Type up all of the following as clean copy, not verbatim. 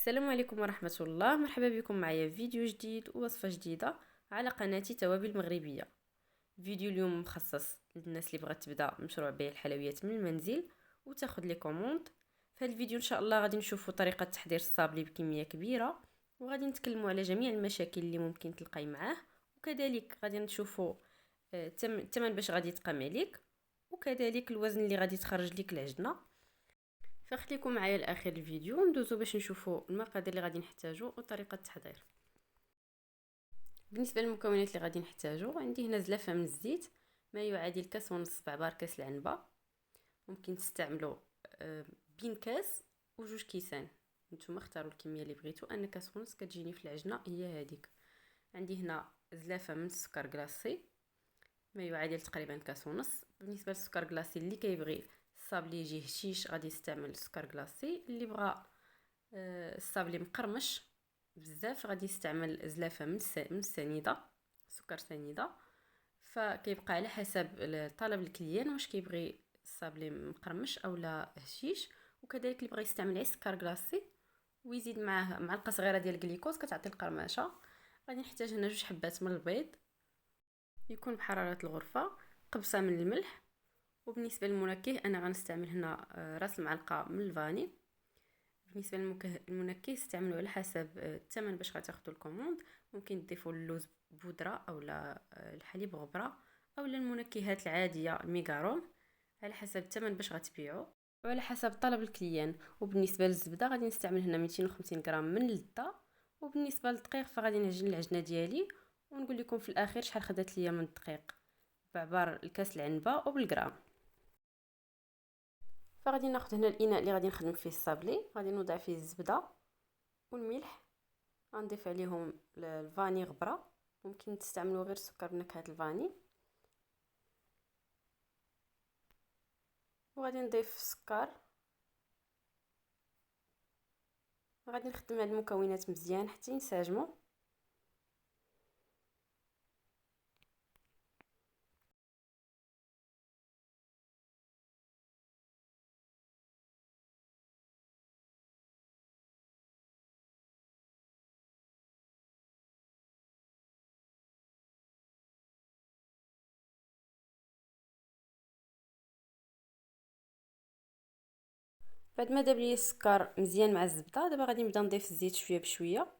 السلام عليكم ورحمة الله. مرحبا بكم معايا في فيديو جديد ووصفة جديدة على قناتي توابل مغربية. فيديو اليوم مخصص للناس اللي بغات تبدا مشروع بيع الحلويات من المنزل وتاخد لي كوموند. في هذا الفيديو ان شاء الله غادي نشوفوا طريقة تحضير الصابلي بكمية كبيرة، وغادي نتكلموا على جميع المشاكل اللي ممكن تلقاي معاه، وكذلك غادي نشوفوا الثمن باش غادي يتقام عليك، وكذلك الوزن اللي غادي تخرج لك العجنه. فخليكم معايا لاخر الفيديو ندوزو باش نشوفوا المقادير اللي غادي نحتاجو وطريقه التحضير. بالنسبه للمكونات اللي غادي نحتاجو، عندي هنا زلافه من الزيت ما يعادل كاس ونص بعبار كاس العنبه. ممكن تستعملوا بين كاس وجوج كيسان، نتوما اختاروا الكميه اللي بغيتو. انا كاس ونص كتجيني في العجنه هي هذيك. عندي هنا زلافه من السكر كلاصي ما يعادل تقريبا كاس ونص. بالنسبه للسكر كلاصي اللي كيبغي الصابلي يجي هشيش غادي يستعمل سكر كلاصي، اللي بغى الصابلي مقرمش بزاف غادي يستعمل زلافه من السنيده، سكر سنيده. فكيبقى على حسب طلب الكليان واش كيبغي الصابلي مقرمش او لا هشيش. وكذلك اللي بغى يستعمل غير سكر كلاصي ويزيد معاه معلقه صغيره ديال الجليكوز كتعطي القرمشه. غادي نحتاج هنا 2 حبات من البيض يكون بحراره الغرفه، قبصه من الملح. وبالنسبه للمنكه انا غنستعمل هنا راس المعلقه من الفاني. بالنسبه للمنكه استعملوا على حسب الثمن باش غتاخذوا الكوموند. ممكن تضيفوا اللوز بودره او لا الحليب غبره او المنكهات العاديه الميغارون، على حسب الثمن باش غتبيعوا وعلى حسب طلب الكليان. وبالنسبه للزبده غادي نستعمل هنا 250 غرام من اللذة. وبالنسبه للدقيق فغادي نعجن العجنه ديالي ونقول لكم في الاخير شحال خدات ليا من الدقيق بعبار الكاس العنبه وبالغرام. فغادي ناخذ هنا الاناء اللي غادي نخدم فيه الصابلي، غادي نوضع فيه الزبده والملح، غنضيف عليهم الفاني غبره، ممكن تستعملوا غير سكر بنكهه الفاني. وغادي نضيف السكر. غادي نخدم هاد المكونات مزيان حتى ينسجموا. بعد ما داب لي السكر مزيان مع الزبده، دابا غادي نبدا نضيف الزيت شويه بشويه.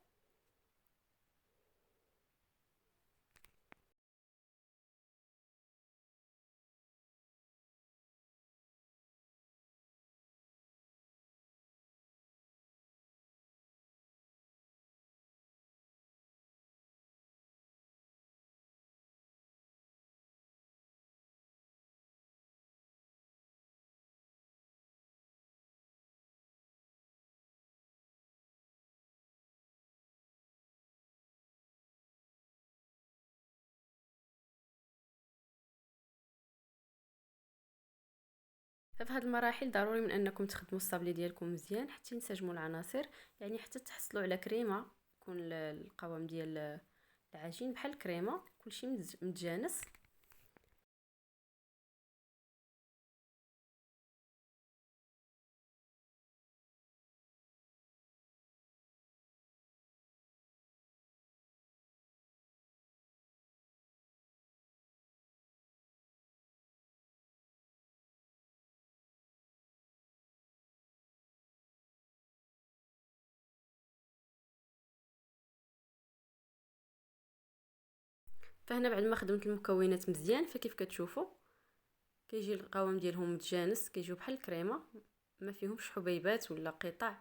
ففي هذه المراحل ضروري من انكم تخدموا الصابلي ديالكم مزيان حتى ينسجموا العناصر، يعني حتى تحصلوا على كريمه يكون القوام ديال العجين بحال الكريمه، كلشي متجانس. فهنا بعد ما خدمت المكونات مزيان فكيف كتشوفوا كيجي القوام ديالهم متجانس، كيجيو بحال الكريمه، ما فيهمش حبيبات ولا قطع،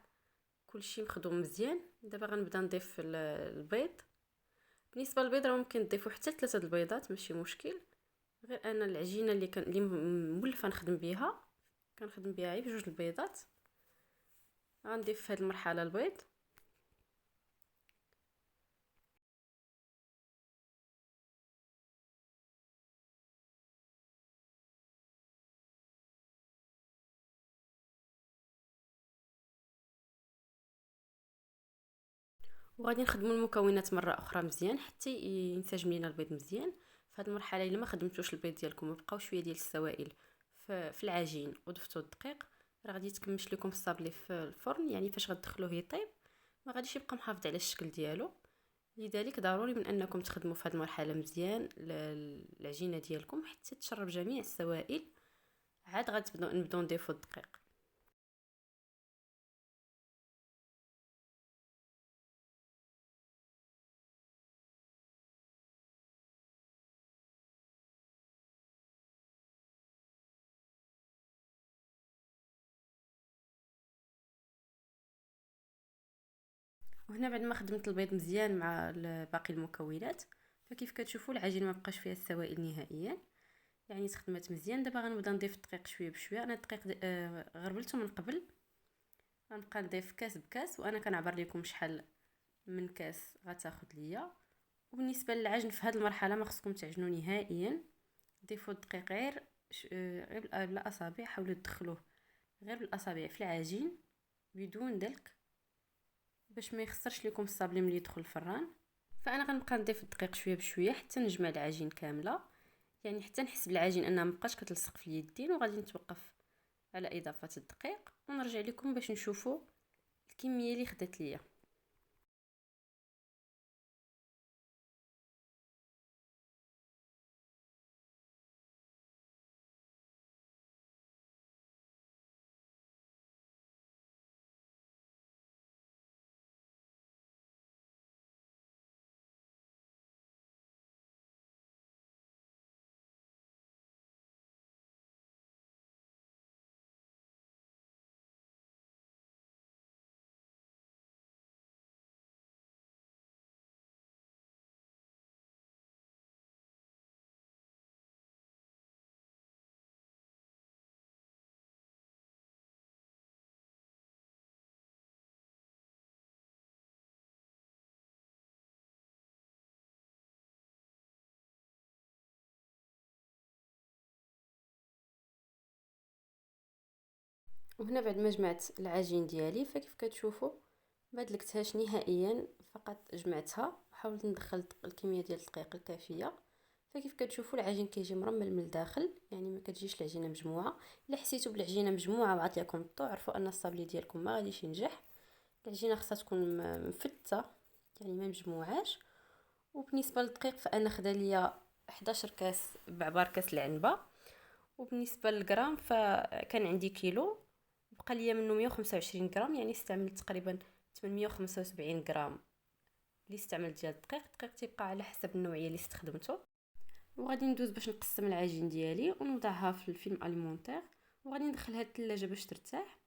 كلشي مخدوم مزيان. دابا غنبدا نضيف البيض. بالنسبه للبيض راه ممكن تضيفوا حتى 3 البيضات ماشي مشكل، غير انا العجينه اللي مولفه نخدم بها كنخدم بها غير بجوج البيضات. غنضيف في هذه المرحله البيض. وغادي نخدموا المكونات مره اخرى مزيان حتى ينسجم لينا البيض مزيان. في هذه المرحله الا ما خدمتوش البيض ديالكم وبقاو شويه ديال السوائل في العجين وضفتوا الدقيق، راه غادي تكمش لكم الصابلي في الفرن، يعني فاش غتدخلوه يطيب ما غاديش يبقى محافظ على الشكل ديالو. لذلك ضروري من انكم تخدموا في هذه المرحله مزيان العجينه ديالكم حتى تشرب جميع السوائل، عاد غتبداو نبداو نضيفوا الدقيق. وهنا بعد ما خدمت البيض مزيان مع باقي المكونات، فكيف كتشوفوا العجين ما بقاش فيها السوائل نهائيا، يعني تخدمات مزيان. دابا غنبدا نضيف الدقيق شويه بشويه. انا الدقيق غربلته من قبل، غنبقى نضيف كاس بكاس، وانا كنعبر لكم شحال من كاس غتاخذ ليا. وبالنسبه للعجن في هذه المرحله ما خصكم تعجنوا نهائيا، ضيفوا الدقيق غير بالاصابع، حاولوا تدخلوه غير بالاصابع في العجين بدون دلك باش ما يخسرش لكم الصابلي ملي يدخل الفران. فانا غنبقى نضيف الدقيق شويه بشويه حتى نجمع العجين كامله، يعني حتى نحس بالعجين انها مابقاش كتلصق في اليدين. وغادي نتوقف على اضافه الدقيق ونرجع لكم باش نشوفوا الكميه اللي خدات ليا. وهنا بعد ما جمعت العجين ديالي، فكيف كتشوفوا ما دلكتهاش نهائيا، فقط جمعتها وحاولت ندخل الكميه ديال الدقيق الكافيه. فكيف كتشوفوا العجين كيجي مرمل من الداخل، يعني ما كتجيش العجينه مجموعه. الا حسيتوا بالعجينه مجموعه وعطات لكم الضوء، عرفوا ان الصابلي ديالكم ما غاديش ينجح. العجينه خاصها تكون مفتة، يعني ما مجموعاش. وبالنسبه للدقيق فانا خدا ليا 11 كاس بعبار كاس العنبه. وبالنسبه للغرام فكان عندي كيلو، بقى ليا منه 125 غرام، يعني استعملت تقريبا 875 غرام اللي استعملت ديال الدقيق تيبقى على حسب النوعيه اللي استخدمته. وغادي ندوز باش نقسم العجين ديالي ونوضعها في الفيلم اليمونتير، وغادي ندخلها الثلاجه باش ترتاح.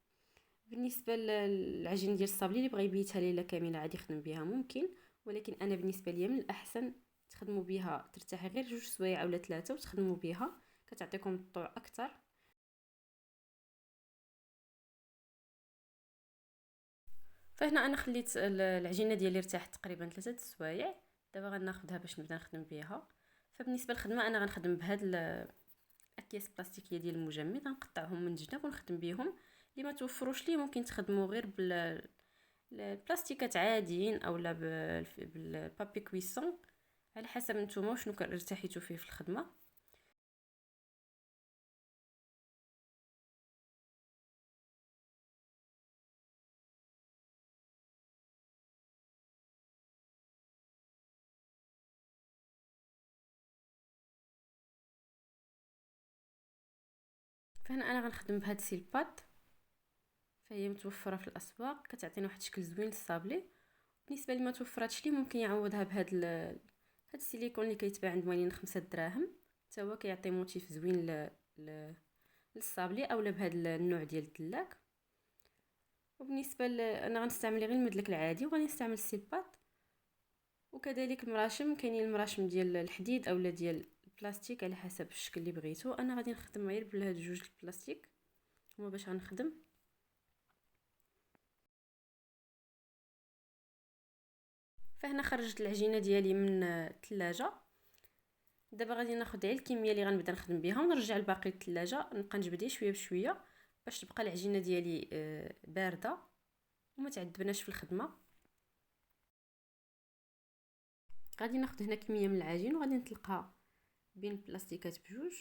بالنسبه للعجين ديال الصابلي اللي بغى يبيتها ليله كامله عادي يخدم بها ممكن، ولكن انا بالنسبه ليا من الاحسن تخدموا بها ترتاحي غير 2 سوايع ولا 3 وتخدموا بها، كتعطيكم الطوع اكثر. فهنا انا خليت العجينه ديالي ارتاحت تقريبا 3 سوايع. دابا غناخذها باش نبدا نخدم بها. فبالنسبه للخدمه انا غنخدم بهاد الاكياس البلاستيكيه ديال المجمد، غنقطعهم من جناب ونخدم بهم. اللي ما توفروش ليه ممكن تخدموا غير البلاستيكات عاديين اولا بالبابي كويسون، على حسب نتوما شنو ارتحيتوا فيه في الخدمه. فهنا انا غنخدم بهاد السيلبات، فهي متوفره في الاسواق، كتعطينا واحد الشكل زوين للصابلي. بالنسبه لي ما توفراتش لي ممكن يعوضها بهاد هاد السيليكون اللي كيتباع عند موالين 5 دراهم، حتى هو كيعطي موتيف زوين للصابلي، اولا بهاد النوع ديال الدلاك. وبالنسبه انا غنستعمل غير المدلك العادي، وغادي نستعمل السيلبات. وكذلك المراشم، كاينين المراشم ديال الحديد اولا ديال البلاستيك على حسب الشكل اللي بغيتو. انا غادي نخدم غير بهاد جوج البلاستيك هما باش غنخدم. فهنا خرجت العجينه ديالي من الثلاجه. دابا غادي ناخذ غير الكميه اللي غنبدا نخدم بها ونرجع الباقي للثلاجه، نبقى نجبد شويه بشويه باش تبقى العجينه ديالي بارده وما تعذبناش في الخدمه. غادي ناخذ هنا كميه من العجين وغادي نطلقها بين البلاستيكات بجوج.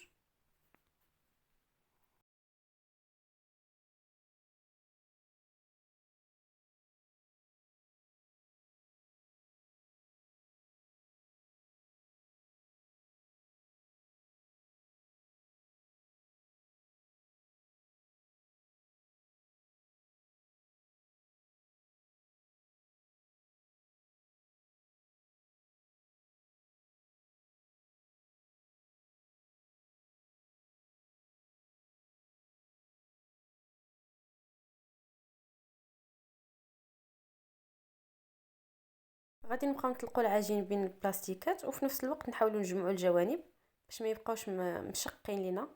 غادي نبقاو نطلقوا العجين بين البلاستيكات، وفي نفس الوقت نحاولوا نجمعوا الجوانب باش ما يبقاوش مشقين لينا.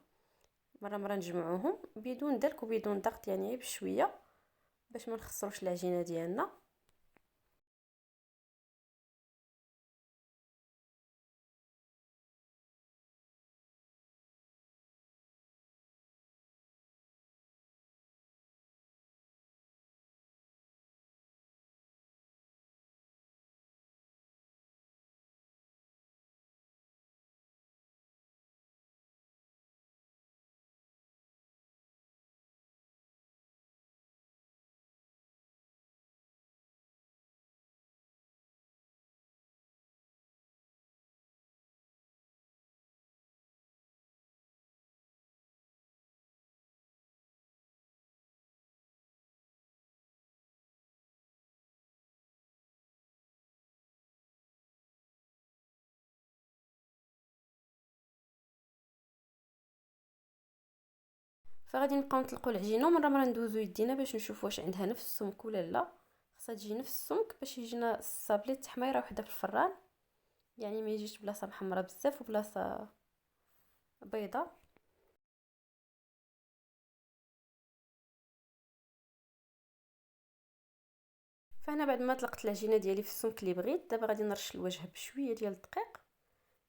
مره نجمعوهم بدون دلك وبدون ضغط، يعني غير بشويه باش ما نخسروش العجينه ديالنا. فغادي نبقاو نطلقوا العجينه، ومره ندوزو يدينا باش نشوف واش عندها نفس السمك ولا لا. خاصها تجي نفس السمك باش يجينا الصابلي تحميره وحده في الفران، يعني ما يجيش بلاصه محمره بزاف وبلاصه بيضه. فهنا بعد ما طلقت العجينه ديالي في السمك اللي بغيت، دابا غادي نرش الوجه بشويه ديال الدقيق،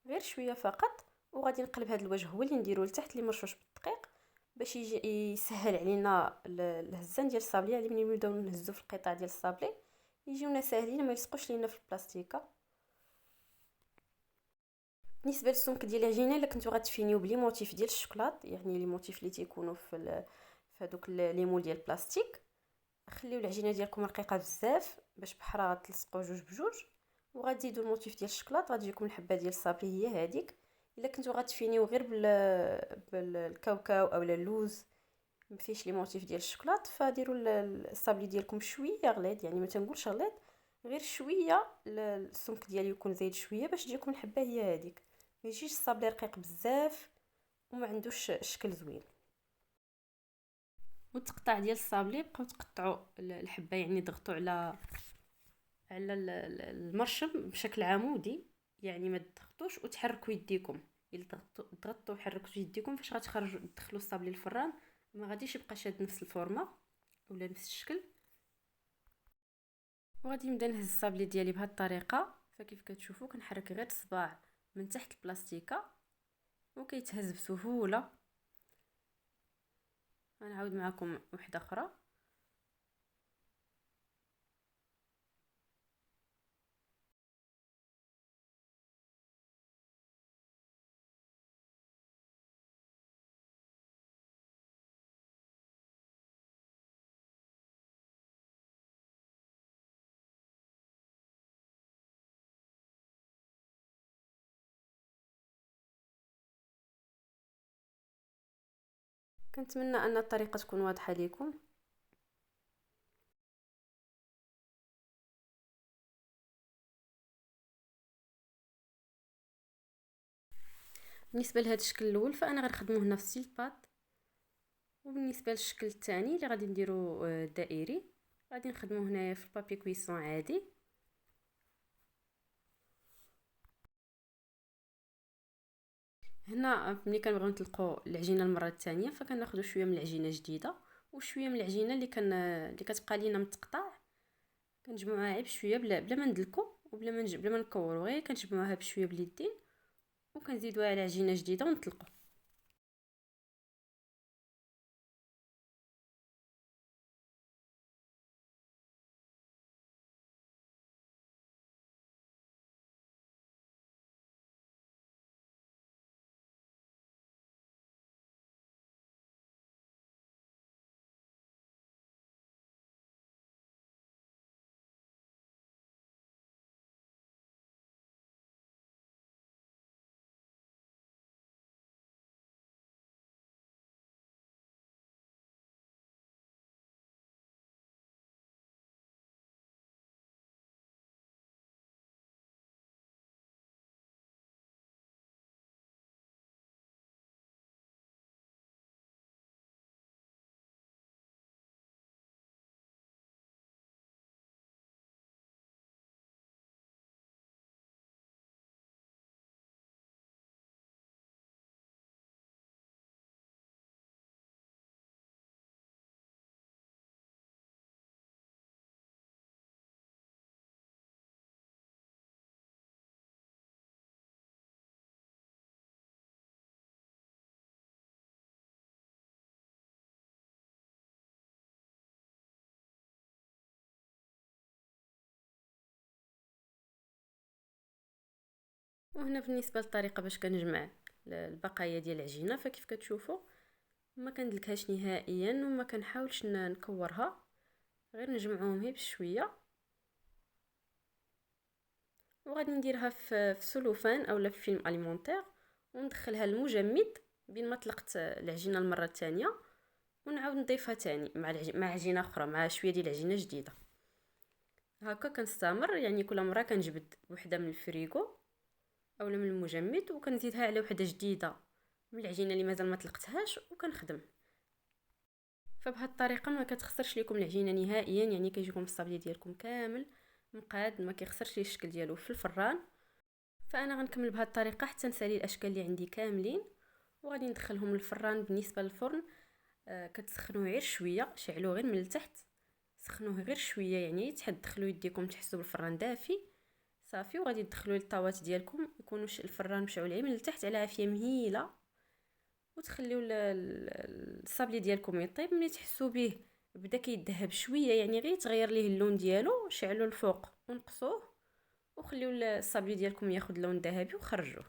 غير شويه فقط، وغادي نقلب هذا الوجه هو اللي نديرو لتحت اللي مرشوش بالدقيق باش يجي يسهل علينا الهزان ديال الصابلي. يعني ملي نبداو نهزو في القطع ديال الصابلي يجيونا ساهلين، ما يلصقوش لينا في البلاستيكه. بالنسبه للسمك ديال العجينه، الا كنتو غتفينيو بلي موتيف ديال الشوكولات، يعني لي موتيف اللي تيكونوا في هذوك لي مول ديال البلاستيك، خليو العجينه ديالكم رقيقه بزاف باش بحرا غتلصقوا جوج بجوج، وغتزيدوا الموتيف ديال الشوكولات، غتجيكم الحبه ديال الصابلي هي هذيك. الا كنتو غتفينيو غير بالكاوكاو اولا اللوز ما فيش لي موتيف ديال الشوكولات، فديروا الصابلي ديالكم شويه غليظ، يعني ما تنقولش غليظ، غير شويه السمك ديالو يكون زايد شويه باش تجيكم الحبه هي هذيك، ما يجيش الصابلي رقيق بزاف وما عندوش شكل زوين. والتقطاع ديال الصابلي بقاو تقطعوا الحبه، يعني ضغطوا على المرشم بشكل عمودي، يعني ما تضغطوش وتحركوا يديكم. الا ضغطوا وحركتوا يديكم فاش غتخرجوا تدخلوا الصابلي للفران ما غاديش يبقى شاد نفس الفورمه ولا نفس الشكل. وغادي نبدا نهز الصابلي ديالي بهذه الطريقه، فكيف كتشوفوا كنحرك غير الصباع من تحت البلاستيكه وكيتهز بسهوله. غنعاود معكم وحده اخرى. كنتمنى ان الطريقه تكون واضحه لكم. بالنسبه لهذا الشكل الاول فانا غنخدموه هنا في ستيل بات، وبالنسبه للشكل الثاني اللي غادي نديرو دائري غادي نخدموه هنايا في البابي كويسون عادي. هنا ملي كنبغيو نطلقوا العجينه المره الثانيه فكناخذوا شويه من العجينه جديده وشويه من العجينه اللي كتبقى لينا متقطع، كنجمعوها غير بشويه بلا ما ندلكو وبلا ما بلا ما نكورو، غير كنجمعوها بشويه باليدين وكنزيدوها على عجينه جديده ونطلقوا. وهنا بالنسبه للطريقه باش كنجمع البقايا ديال العجينه، فكيف كتشوفوا ما كندلكهاش نهائيا وما كنحاولش نكورها، غير نجمعوهم غير بشويه. وغادي نديرها في سلوفان اولا في فيلم اليمونتير وندخلها للمجمد بين ما طلقت العجينه المره الثانيه، ونعاود نضيفها تاني مع عجينه اخرى، مع شويه ديال العجينه جديده. هكا كنستمر، يعني كل مره كنجبد وحده من الفريغو اولا من المجمد وكنزيدها على وحده جديده من العجينه اللي مازال ما طلقتهاش وكنخدم. فبهذه الطريقه ما كتخسرش لكم العجينه نهائيا، يعني كيجيكم الصابلي ديالكم كامل مقاد، ما كيخسرش الشكل ديالو في الفران. فانا غنكمل بهذه الطريقه حتى نسالي الاشكال اللي عندي كاملين وغادي ندخلهم للفران. بالنسبه للفرن كتسخنوه غير شويه، شعلوه غير من التحت، سخنوه غير شويه، يعني تحد دخلوا يديكم تحسوا بالفران دافي صافي. وغادي تدخلوا للطاوات ديالكم يكونوا الفران مشعول غير من التحت على عافيه مهيله، وتخليو الصابلي ديالكم يطيب. ملي تحسوا به بدا كيذهب شويه، يعني غير تغير ليه اللون ديالو، شعلوا الفوق ونقصوه وخليو الصابلي ديالكم ياخذ لون ذهبي وخرجوه.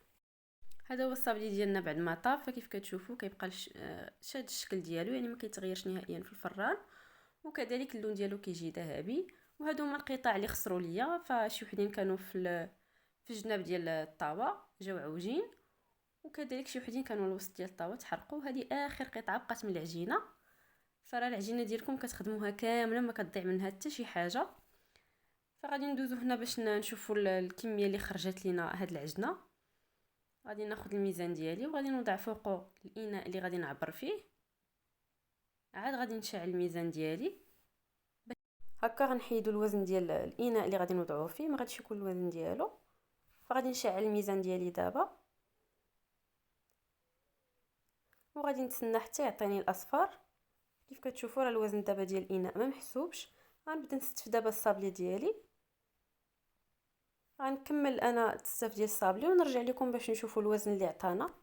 هذا هو الصابلي ديالنا بعد ما طاب، فكيف كتشوفوا كيبقى شاد الشكل ديالو، يعني ما كيتغيرش نهائيا في الفران، وكذلك اللون ديالو كيجي ذهبي. وهادو هما القطع اللي خسروا ليا، فشي وحدين كانوا في الجناب ديال الطاوه جاو عوجين، وكذلك شي وحدين كانوا الوسط ديال الطاوه تحرقوا. هذه اخر قطعه بقات من العجينه، فرا العجينه ديالكم كتخدموها كامله ما كتضيع منها حتى شي حاجه. فغادي ندوزو هنا باش نشوفوا الكميه اللي خرجت لينا هاد العجنه. غادي ناخذ الميزان ديالي وغادي نوضع فوقه الاناء اللي غادي نعبر فيه، عاد غادي نشعل الميزان ديالي هكا. غنحيدوا الوزن ديال الاناء اللي غادي نوضعوه فيه، ما غاديش يكون الوزن ديالو. فغادي نشعل الميزان ديالي دابا وغادي نتسنى حتى يعطيني الاصفار. كيف كتشوفوا راه الوزن دابا ديال الاناء ما محسوبش. غنبدا نستف دابا الصابلي ديالي، غنكمل انا التستاف ديال الصابلي ونرجع لكم باش نشوفوا الوزن اللي عطانا.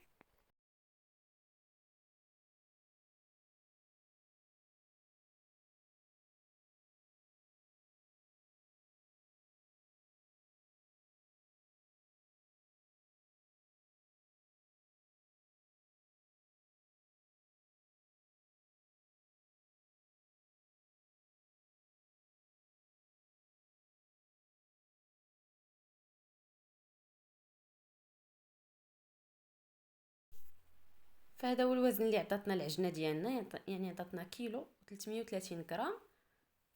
فهذا هو الوزن اللي عطاتنا العجنه ديالنا، يعني عطاتنا كيلو 330 غرام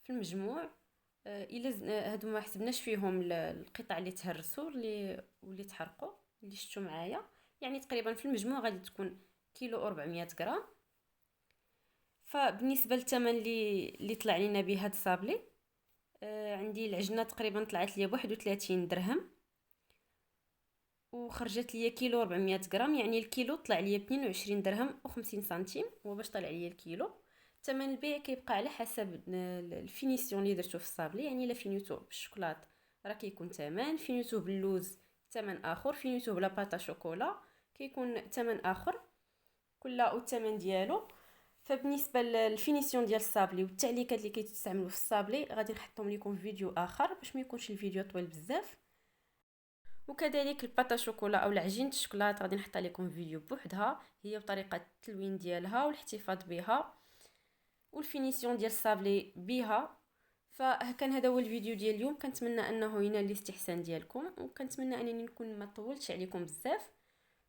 في المجموع. الا هادو ما حسبناش فيهم القطع اللي تهرسوا واللي تحرقوا اللي شفتوا معايا، يعني تقريبا في المجموع غادي تكون كيلو 400 غرام. فبالنسبه للثمن اللي طلع لينا به هاد الصابلي، عندي العجنه تقريبا طلعت لي ب 31 درهم وخرجت لي كيلو 400 غرام، يعني الكيلو طلع لي ب 22 درهم و50 سنتيم. هو باش طلع لي الكيلو. ثمن البيع كيبقى على حسب الفينيسيون اللي درتو في الصابلي، يعني الا فينيتو بالشوكولات راه كيكون ثمن، فينيتو باللوز ثمن اخر، فينيتو بلا باطا شوكولا كيكون ثمن اخر، كل والثمن ديالو. فبالنسبه للفينيسيون ديال الصابلي والتعليقات اللي كيتستعملوا في الصابلي غادي نحطهم لكم في فيديو اخر باش ما يكونش الفيديو طويل بزاف. وكذلك الباطا شوكولا او عجينه الشوكولات غادي نحط لكم فيديو بوحدها، هي بطريقه التلوين ديالها والاحتفاظ بها والفينيسيون ديال الصابلي بها. فكان هذا هو الفيديو ديال اليوم، كنتمنى انه ينال الاستحسان ديالكم، وكنتمنى انني نكون ما طولتش عليكم بزاف.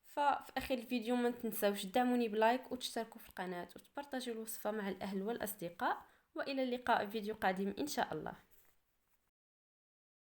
ففي اخر الفيديو ما تنساوش دعموني بلايك وتشتركوا في القناه وتبارطاجيو الوصفه مع الاهل والاصدقاء، والى اللقاء في فيديو قادم ان شاء الله.